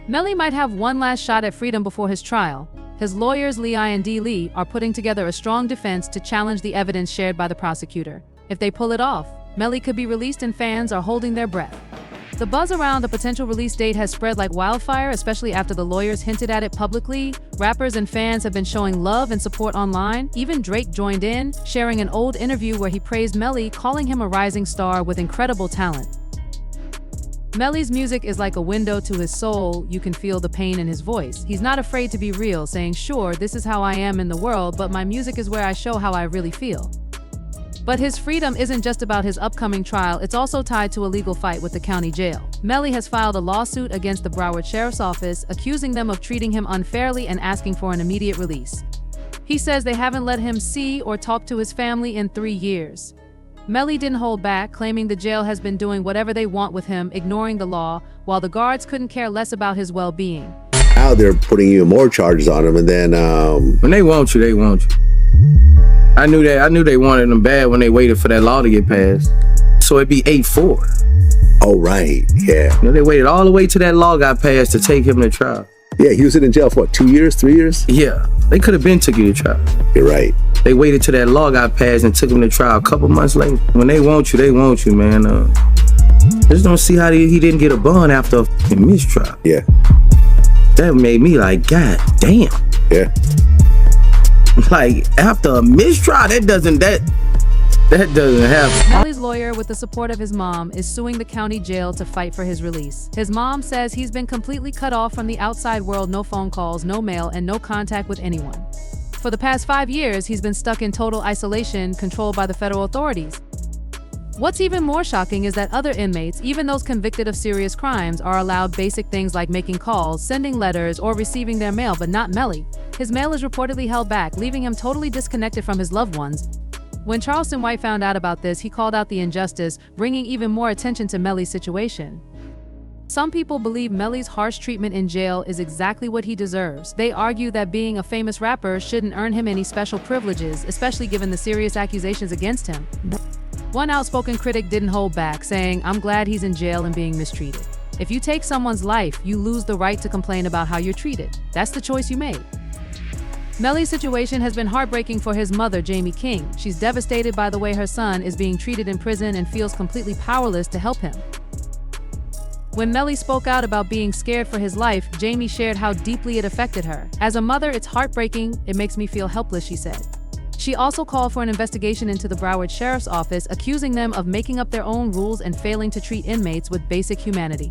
Melly might have one last shot at freedom before his trial. His lawyers, Lee are putting together a strong defense to challenge the evidence shared by the prosecutor. If they pull it off, Melly could be released and fans are holding their breath. The buzz around a potential release date has spread like wildfire, especially after the lawyers hinted at it publicly. Rappers and fans have been showing love and support online. Even Drake joined in, sharing an old interview where he praised Melly, calling him a rising star with incredible talent. Melly's music is like a window to his soul. You can feel the pain in his voice. He's not afraid to be real, saying, "Sure, this is how I am in the world, but my music is where I show how I really feel." But his freedom isn't just about his upcoming trial, it's also tied to a legal fight with the county jail. Melly has filed a lawsuit against the Broward Sheriff's Office, accusing them of treating him unfairly and asking for an immediate release. He says they haven't let him see or talk to his family in 3 years. Melly didn't hold back, claiming the jail has been doing whatever they want with him, ignoring the law, while the guards couldn't care less about his well-being. Now they're putting even more charges on him, and then when they want you, they want you. I knew they wanted him bad when they waited for that law to get passed. So it'd be 8-4. Oh, right, yeah. You know, they waited all the way till that law got passed to take him to trial. Yeah, he was in jail for what, 2 years, 3 years? Yeah, they could have been took you to trial. You're right. They waited till that law got passed and took him to trial a couple months later. When they want you, man. I just don't see how he didn't get a bond after a fucking mistrial. Yeah. That made me like, God damn. Yeah. Like, after a mistrial, that doesn't happen. Melly's lawyer, with the support of his mom, is suing the county jail to fight for his release. His mom says he's been completely cut off from the outside world, no phone calls, no mail, and no contact with anyone. For the past 5 years, he's been stuck in total isolation, controlled by the federal authorities. What's even more shocking is that other inmates, even those convicted of serious crimes, are allowed basic things like making calls, sending letters, or receiving their mail, but not Melly. His mail is reportedly held back, leaving him totally disconnected from his loved ones. When Charleston White found out about this, he called out the injustice, bringing even more attention to Melly's situation. Some people believe Melly's harsh treatment in jail is exactly what he deserves. They argue that being a famous rapper shouldn't earn him any special privileges, especially given the serious accusations against him. One outspoken critic didn't hold back, saying, "I'm glad he's in jail and being mistreated. If you take someone's life, you lose the right to complain about how you're treated. That's the choice you made." Melly's situation has been heartbreaking for his mother, Jamie King. She's devastated by the way her son is being treated in prison and feels completely powerless to help him. When Melly spoke out about being scared for his life, Jamie shared how deeply it affected her. "As a mother, it's heartbreaking. It makes me feel helpless," she said. She also called for an investigation into the Broward Sheriff's Office, accusing them of making up their own rules and failing to treat inmates with basic humanity.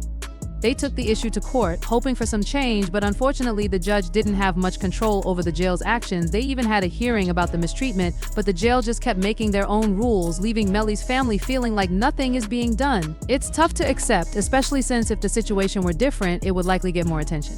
They took the issue to court, hoping for some change, but unfortunately the judge didn't have much control over the jail's actions. They even had a hearing about the mistreatment, but the jail just kept making their own rules, leaving Melly's family feeling like nothing is being done. It's tough to accept, especially since if the situation were different, it would likely get more attention.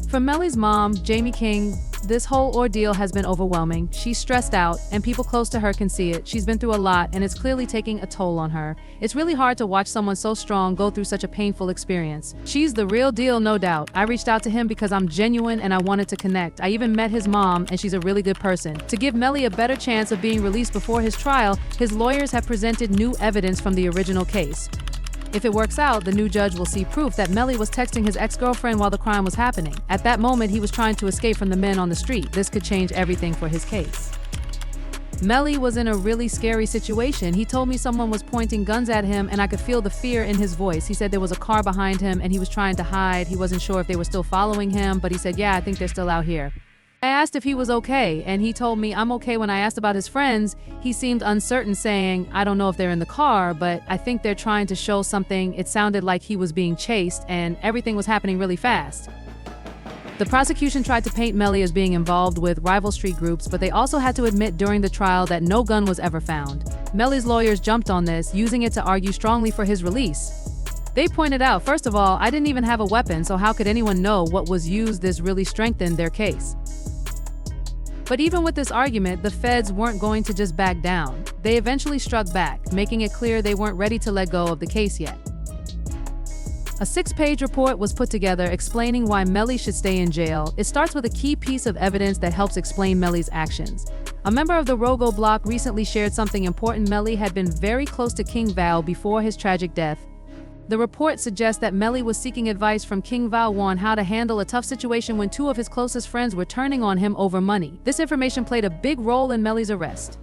For Melly's mom, Jamie King, this whole ordeal has been overwhelming. She's stressed out, and people close to her can see it. She's been through a lot, and it's clearly taking a toll on her. It's really hard to watch someone so strong go through such a painful experience. She's the real deal, no doubt. I reached out to him because I'm genuine and I wanted to connect. I even met his mom, and she's a really good person. To give Melly a better chance of being released before his trial, his lawyers have presented new evidence from the original case. If it works out, the new judge will see proof that Melly was texting his ex-girlfriend while the crime was happening. At that moment, he was trying to escape from the men on the street. This could change everything for his case. Melly was in a really scary situation. He told me someone was pointing guns at him and I could feel the fear in his voice. He said there was a car behind him and he was trying to hide. He wasn't sure if they were still following him, but he said, "Yeah, I think they're still out here." I asked if he was okay, and he told me I'm okay. When I asked about his friends, he seemed uncertain, saying, "I don't know if they're in the car, but I think they're trying to show something." It sounded like he was being chased, and everything was happening really fast. The prosecution tried to paint Melly as being involved with rival street groups, but they also had to admit during the trial that no gun was ever found. Melly's lawyers jumped on this, using it to argue strongly for his release. They pointed out, first of all, I didn't even have a weapon, so how could anyone know what was used? This really strengthened their case. But even with this argument, the feds weren't going to just back down. They eventually struck back, making it clear they weren't ready to let go of the case yet. A 6-page report was put together explaining why Melly should stay in jail. It starts with a key piece of evidence that helps explain Melly's actions. A member of the Rogo block recently shared something important. Melly had been very close to King Val before his tragic death. The report suggests that Melly was seeking advice from King Vao on how to handle a tough situation when two of his closest friends were turning on him over money. This information played a big role in Melly's arrest.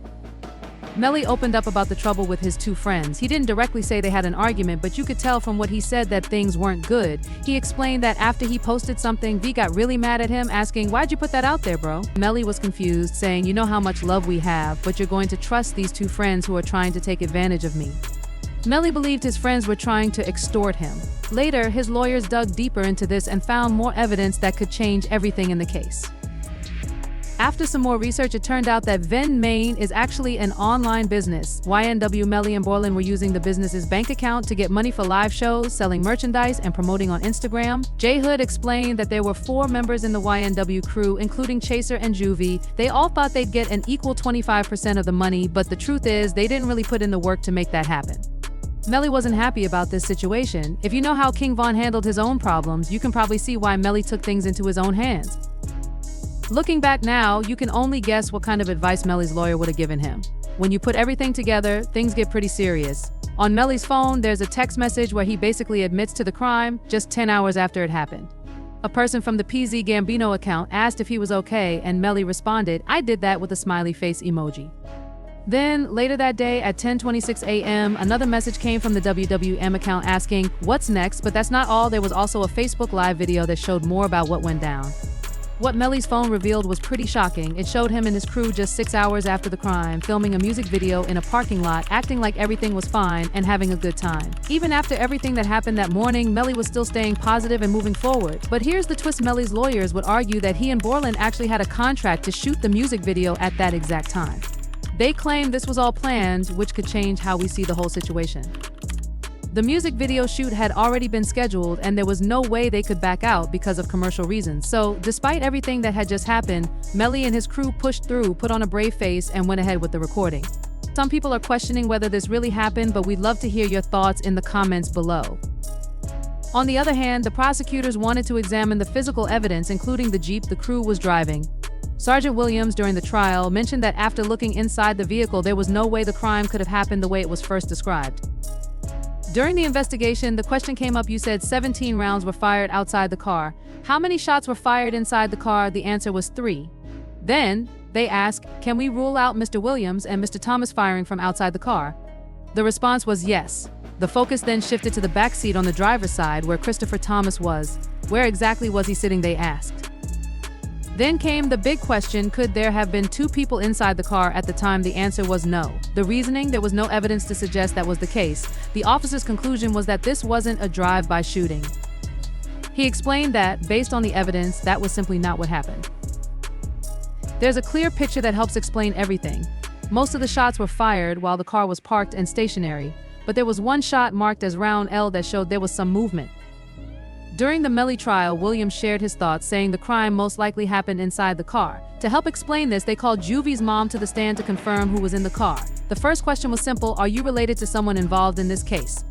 Melly opened up about the trouble with his two friends. He didn't directly say they had an argument, but you could tell from what he said that things weren't good. He explained that after he posted something, V got really mad at him, asking, "Why'd you put that out there, bro?" Melly was confused, saying, "You know how much love we have, but you're going to trust these two friends who are trying to take advantage of me." Melly believed his friends were trying to extort him. Later, his lawyers dug deeper into this and found more evidence that could change everything in the case. After some more research, it turned out that Ven Main is actually an online business. YNW Melly and Borland were using the business's bank account to get money for live shows, selling merchandise, and promoting on Instagram. J Hood explained that there were 4 members in the YNW crew, including Chaser and Juvie. They all thought they'd get an equal 25% of the money, but the truth is, they didn't really put in the work to make that happen. Melly wasn't happy about this situation. If you know how King Von handled his own problems, you can probably see why Melly took things into his own hands. Looking back now, you can only guess what kind of advice Melly's lawyer would have given him. When you put everything together, things get pretty serious. On Melly's phone, there's a text message where he basically admits to the crime just 10 hours after it happened. A person from the PZ Gambino account asked if he was okay, and Melly responded, "I did that," with a smiley face emoji. Then, later that day at 10:26 a.m., another message came from the WWM account asking, "What's next?" But that's not all. There was also a Facebook Live video that showed more about what went down. What Melly's phone revealed was pretty shocking. It showed him and his crew just 6 hours after the crime, filming a music video in a parking lot, acting like everything was fine and having a good time. Even after everything that happened that morning, Melly was still staying positive and moving forward. But here's the twist: Melly's lawyers would argue that he and Borland actually had a contract to shoot the music video at that exact time. They claim this was all planned, which could change how we see the whole situation. The music video shoot had already been scheduled, and there was no way they could back out because of commercial reasons. So, despite everything that had just happened, Melly and his crew pushed through, put on a brave face, and went ahead with the recording. Some people are questioning whether this really happened, but we'd love to hear your thoughts in the comments below. On the other hand, the prosecutors wanted to examine the physical evidence, including the Jeep the crew was driving. Sergeant Williams, during the trial, mentioned that after looking inside the vehicle, there was no way the crime could have happened the way it was first described. During the investigation, the question came up: you said 17 rounds were fired outside the car. How many shots were fired inside the car? The answer was 3. Then, they asked, can we rule out Mr. Williams and Mr. Thomas firing from outside the car? The response was yes. The focus then shifted to the back seat on the driver's side where Christopher Thomas was. Where exactly was he sitting, they asked. Then came the big question: could there have been 2 people inside the car at the time? The answer was no. The reasoning: there was no evidence to suggest that was the case. The officer's conclusion was that this wasn't a drive-by shooting. He explained that, based on the evidence, that was simply not what happened. There's a clear picture that helps explain everything. Most of the shots were fired while the car was parked and stationary, but there was one shot marked as round L that showed there was some movement. During the Melly trial, Williams shared his thoughts, saying the crime most likely happened inside the car. To help explain this, they called Juvie's mom to the stand to confirm who was in the car. The first question was simple: are you related to someone involved in this case?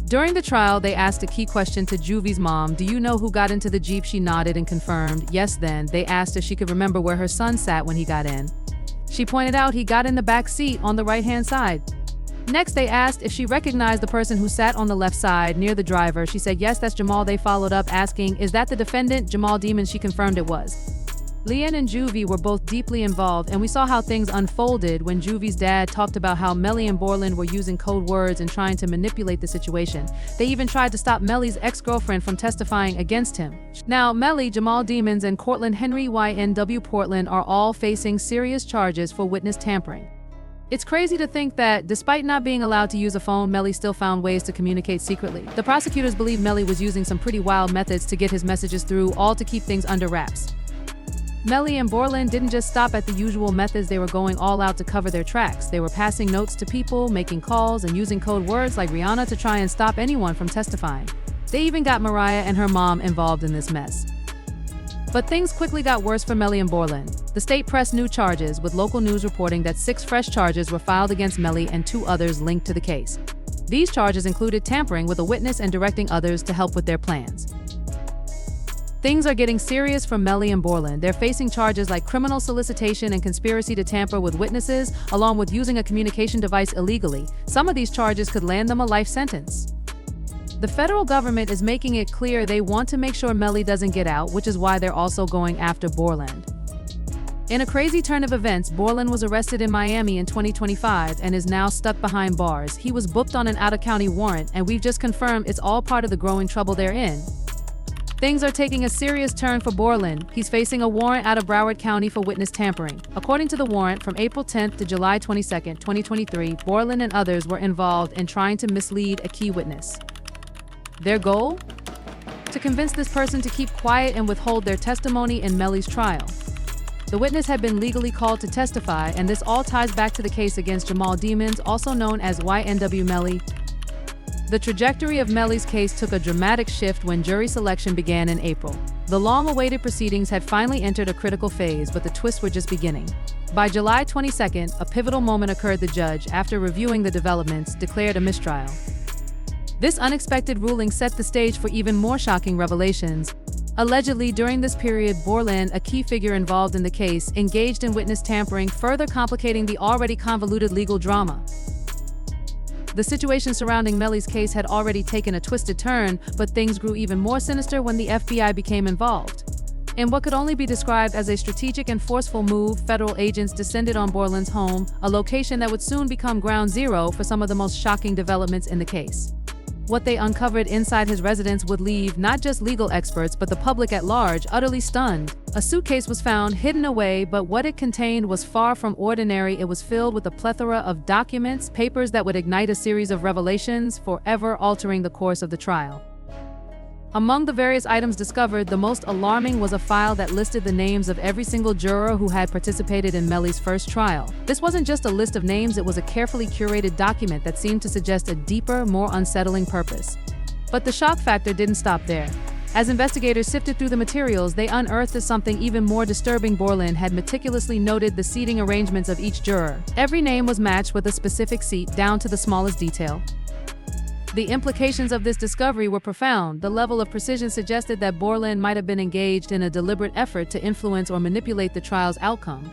During the trial, they asked a key question to Juvie's mom: do you know who got into the Jeep? She nodded and confirmed yes. Then, they asked if she could remember where her son sat when he got in. She pointed out he got in the back seat on the right-hand side. Next, they asked if she recognized the person who sat on the left side near the driver. She said yes, that's Jamal. They followed up asking, is that the defendant, Jamal Demon? She confirmed it was. Leanne and Juvie were both deeply involved, and we saw how things unfolded when Juvie's dad talked about how Melly and Borland were using code words and trying to manipulate the situation. They even tried to stop Melly's ex-girlfriend from testifying against him. Now, Melly, Jamal Demons, and Cortland Henry YNW Portland are all facing serious charges for witness tampering. It's crazy to think that, despite not being allowed to use a phone, Melly still found ways to communicate secretly. The prosecutors believe Melly was using some pretty wild methods to get his messages through, all to keep things under wraps. Melly and Borland didn't just stop at the usual methods. They were going all out to cover their tracks. They were passing notes to people, making calls, and using code words like Rihanna to try and stop anyone from testifying. They even got Mariah and her mom involved in this mess. But things quickly got worse for Melly and Borland. The state pressed new charges, with local news reporting that 6 fresh charges were filed against Melly and 2 others linked to the case. These charges included tampering with a witness and directing others to help with their plans. Things are getting serious for Melly and Borland. They're facing charges like criminal solicitation and conspiracy to tamper with witnesses, along with using a communication device illegally. Some of these charges could land them a life sentence. The federal government is making it clear they want to make sure Melly doesn't get out, which is why they're also going after Borland. In a crazy turn of events, Borland was arrested in Miami in 2025 and is now stuck behind bars. He was booked on an out-of-county warrant, and we've just confirmed it's all part of the growing trouble they're in. Things are taking a serious turn for Borland. He's facing a warrant out of Broward County for witness tampering. According to the warrant, from April 10th to July 22nd, 2023, Borland and others were involved in trying to mislead a key witness. Their goal? To convince this person to keep quiet and withhold their testimony in Melly's trial. The witness had been legally called to testify, and this all ties back to the case against Jamal Demons, also known as YNW Melly. The trajectory of Melly's case took a dramatic shift when jury selection began in April. The long-awaited proceedings had finally entered a critical phase, but the twists were just beginning. By July 22nd, a pivotal moment occurred. The judge, after reviewing the developments, declared a mistrial. This unexpected ruling set the stage for even more shocking revelations. Allegedly, during this period, Borland, a key figure involved in the case, engaged in witness tampering, further complicating the already convoluted legal drama. The situation surrounding Melly's case had already taken a twisted turn, but things grew even more sinister when the FBI became involved. In what could only be described as a strategic and forceful move, federal agents descended on Borland's home, a location that would soon become ground zero for some of the most shocking developments in the case. What they uncovered inside his residence would leave not just legal experts but the public at large utterly stunned. A suitcase was found hidden away, but what it contained was far from ordinary. It was filled with a plethora of documents, papers that would ignite a series of revelations, forever altering the course of the trial. Among the various items discovered, the most alarming was a file that listed the names of every single juror who had participated in Melly's first trial. This wasn't just a list of names, it was a carefully curated document that seemed to suggest a deeper, more unsettling purpose. But the shock factor didn't stop there. As investigators sifted through the materials, they unearthed something even more disturbing. Borland had meticulously noted the seating arrangements of each juror. Every name was matched with a specific seat, down to the smallest detail. The implications of this discovery were profound. The level of precision suggested that Borland might have been engaged in a deliberate effort to influence or manipulate the trial's outcome.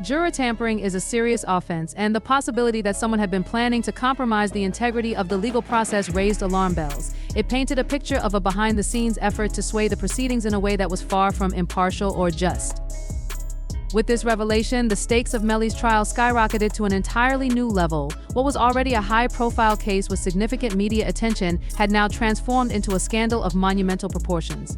Juror tampering is a serious offense, and the possibility that someone had been planning to compromise the integrity of the legal process raised alarm bells. It painted a picture of a behind-the-scenes effort to sway the proceedings in a way that was far from impartial or just. With this revelation, the stakes of Melly's trial skyrocketed to an entirely new level. What was already a high-profile case with significant media attention had now transformed into a scandal of monumental proportions.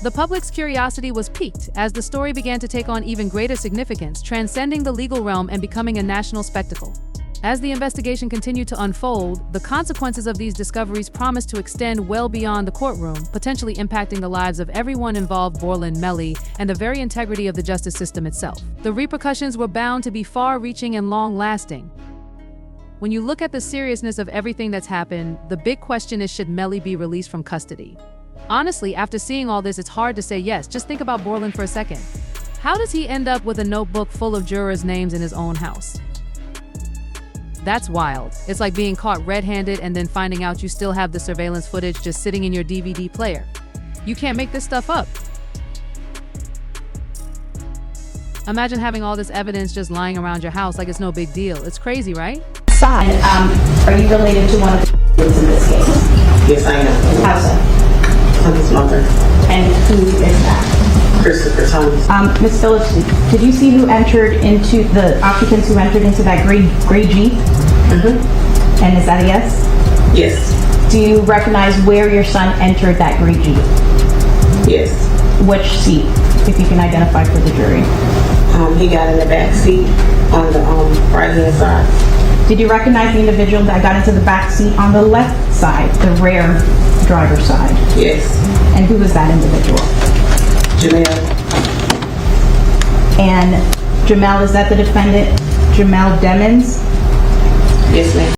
The public's curiosity was piqued as the story began to take on even greater significance, transcending the legal realm and becoming a national spectacle. As the investigation continued to unfold, the consequences of these discoveries promised to extend well beyond the courtroom, potentially impacting the lives of everyone involved: Borland, Melly, and the very integrity of the justice system itself. The repercussions were bound to be far-reaching and long-lasting. When you look at the seriousness of everything that's happened, the big question is, should Melly be released from custody? Honestly, after seeing all this, it's hard to say yes. Just think about Borland for a second. How does he end up with a notebook full of jurors' names in his own house? That's wild. It's like being caught red-handed and then finding out you still have the surveillance footage just sitting in your DVD player. You can't make this stuff up. Imagine having all this evidence just lying around your house like it's no big deal. It's crazy, right? Side. Are you related to one of the in this case? Yes, I am. How's that? I'm his mother. And who is that? Christopher Thomas. Ms. Phillips, did you see who entered into the occupants who entered into that gray Jeep? Mm-hmm. And is that a yes? Yes. Do you recognize where your son entered that gray Jeep? Yes. Which seat, if you can identify for the jury? He got in the back seat on the right-hand side. Did you recognize the individual that got into the back seat on the left side, the rear driver's side? Yes. And who was that individual? Jamel. And Jamel, is that the defendant, Jamel Demons? Yes, ma'am.